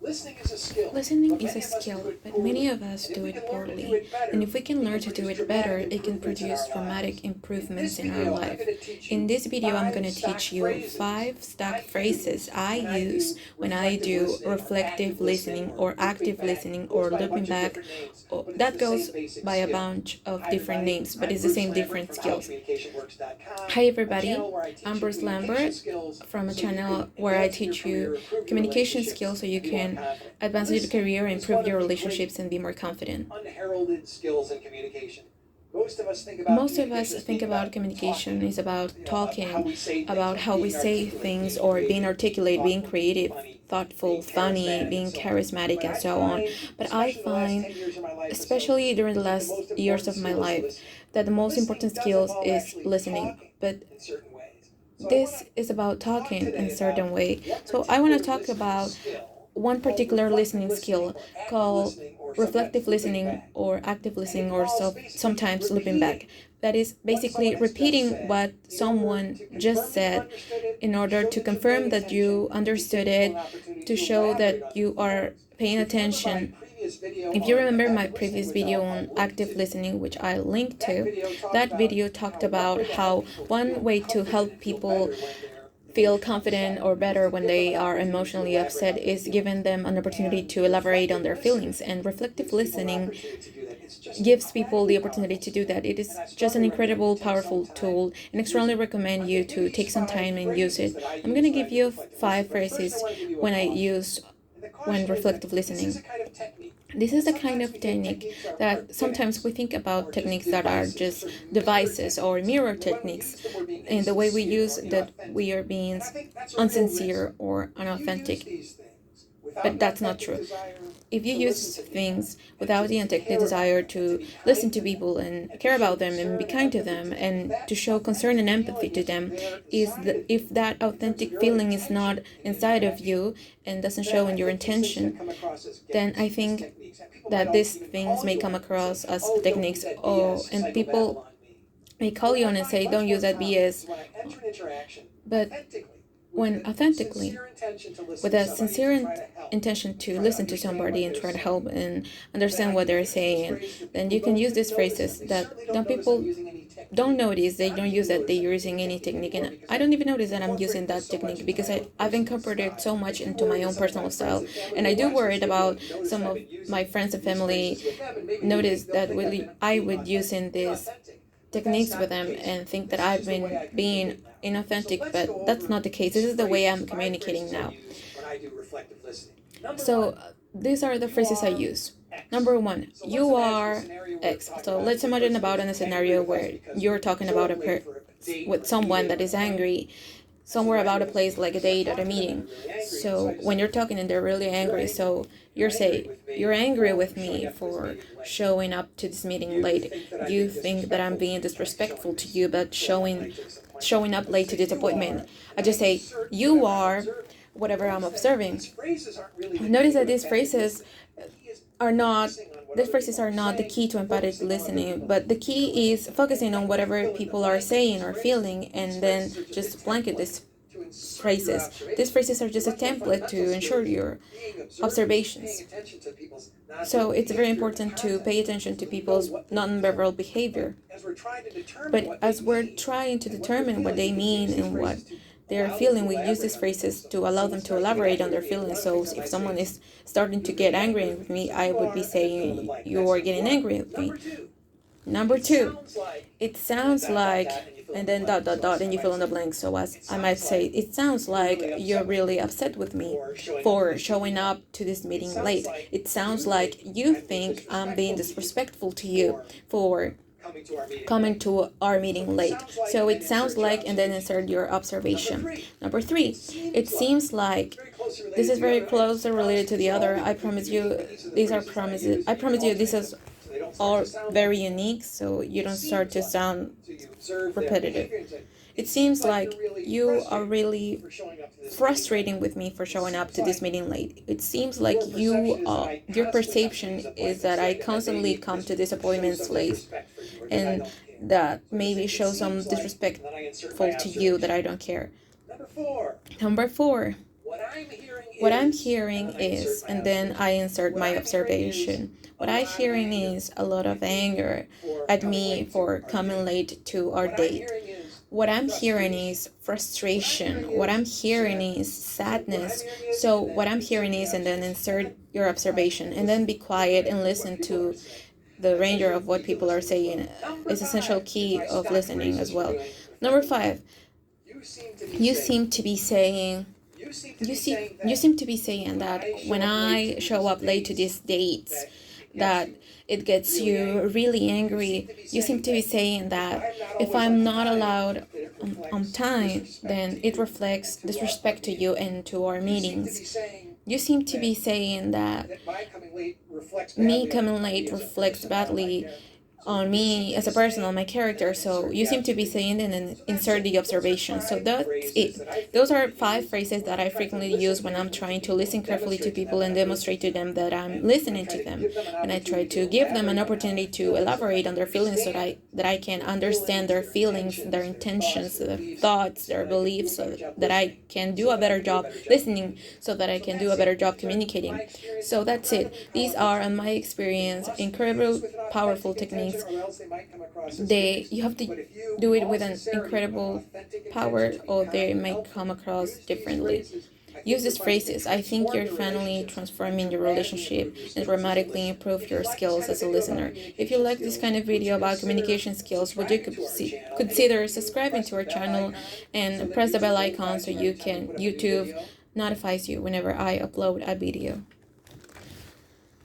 Listening is a skill, but many of us do it poorly. And if we can learn to do it better, it can produce dramatic improvements in our life. In this video, I'm going to teach you 5 stock phrases I use when I do reflective listening or active listening or looping back. That goes by a bunch of different names, but it's the same different skills. Hi everybody, I'm Bruce Lambert from a channel where I teach you communication skills so you can advance your career, improve your relationships, and be more confident. Unheralded skills in communication. Most of us think about communication is about talking, about how we say things or being articulate, being creative, thoughtful, funny, being charismatic, and so on. But I find, especially during the last years of my life, that the most important skills is listening. But this is about talking in a certain way. So I want to talk about one particular listening skill called reflective listening or active listening, or sometimes looping back. That is basically repeating what someone just said in order to confirm that you understood it, to show that you are paying attention. If you remember my previous video on active listening, which I linked to, that video talked about how one way to help people feel confident or better when they are emotionally upset is giving them an opportunity to elaborate on their feelings. And reflective listening gives people the opportunity to do that. It is just an incredible, powerful tool, and I strongly recommend you to take some time and use it. I'm going to give you 5 phrases when reflective listening. This is the kind of technique that sometimes we think about techniques that are just devices or mirror techniques in the way we use that we are being unsincere or unauthentic. But that's not true. If you use things without the authentic desire to listen to people and care about them and be kind to them and to show concern and empathy to them, if that authentic feeling is not inside of you and doesn't show in your intention, then I think that these things may come across as techniques, and people may call you on and say, don't use that BS. But when authentically, with a sincere intention to listen to somebody and try to help and understand what they're saying, then you can use these phrases that people don't notice. They don't use that they're using any technique, and I don't even notice that I'm using that technique because I've incorporated so much into my own personal style. And I do worry about some of my friends and family notice that I would use in these techniques with them and think that I've been being inauthentic, but that's not the case. This is the way I'm communicating now. So these are the phrases I use. Number 1, you are X. So let's imagine about in a scenario where you're talking about with someone that is angry somewhere about a place like a date or a meeting. So when you're talking and they're really angry, so you're angry with me for showing up to this meeting late. You think that I'm being disrespectful to you, but showing up late to this appointment. I just say, you are whatever I'm observing. Notice that these phrases are not the key to empathic listening, but the key is focusing on whatever people are saying or feeling and then just blanket these phrases. These phrases are just a template to ensure your observations. So it's very important to pay attention to people's nonverbal behavior. But as we're trying to determine what they mean and what they're feeling, we use these phrases to allow them to elaborate on their feelings. So if someone is starting to get angry with me, I would be saying, you are getting angry with me. Number 2, it sounds like, and then ... and you fill in the blank. So as I might say, it sounds like you're really upset with me for showing up to this meeting late. It sounds like you think I'm being disrespectful to you for coming to our meeting late. So it sounds like, and then insert your observation. Number 3, it seems like. This is very closely related to the other. I promise you, these are promises. I promise you, this is all very unique, so you don't start to sound repetitive. It seems like you are really frustrating with me for showing up to this meeting late. It seems like your perception is that I constantly come to these appointments late, and that maybe shows some disrespectful to you that I don't care. Number 4, What I'm hearing is, and then I insert my observation. What I'm hearing is a lot of anger at me for coming late to our date. What I'm hearing is frustration. What I'm hearing is sadness. So what I'm hearing is, and then insert your observation, and then be quiet and listen to the range of what people are saying. Is essential key of listening as well. Number 5, you seem to be saying that when I show up late to these dates, that it gets you really angry. You seem to be saying that if I'm not allowed on time, then it reflects disrespect to you and to our meetings. You seem to be saying that me coming late reflects badly on me as a person, on my character. So you seem to be saying and then insert the observation. So that's it. Those are 5 phrases that I frequently use when I'm trying to listen carefully to people and demonstrate to them that I'm listening to them. And I try to give them an opportunity to elaborate on their feelings so that I can understand their feelings, their intentions, their thoughts, their beliefs, so that I can do a better job listening, so that I can do a better job communicating. So that's it. These are, in my experience, incredible, powerful techniques. You have to do it with an incredible power, or they might come across differently. Use these phrases. I think you're finally transforming your relationship and dramatically improve your skills as a listener. If you like this kind of video about communication skills, would you consider subscribing to our channel and press the bell icon so YouTube notifies you whenever I upload a video.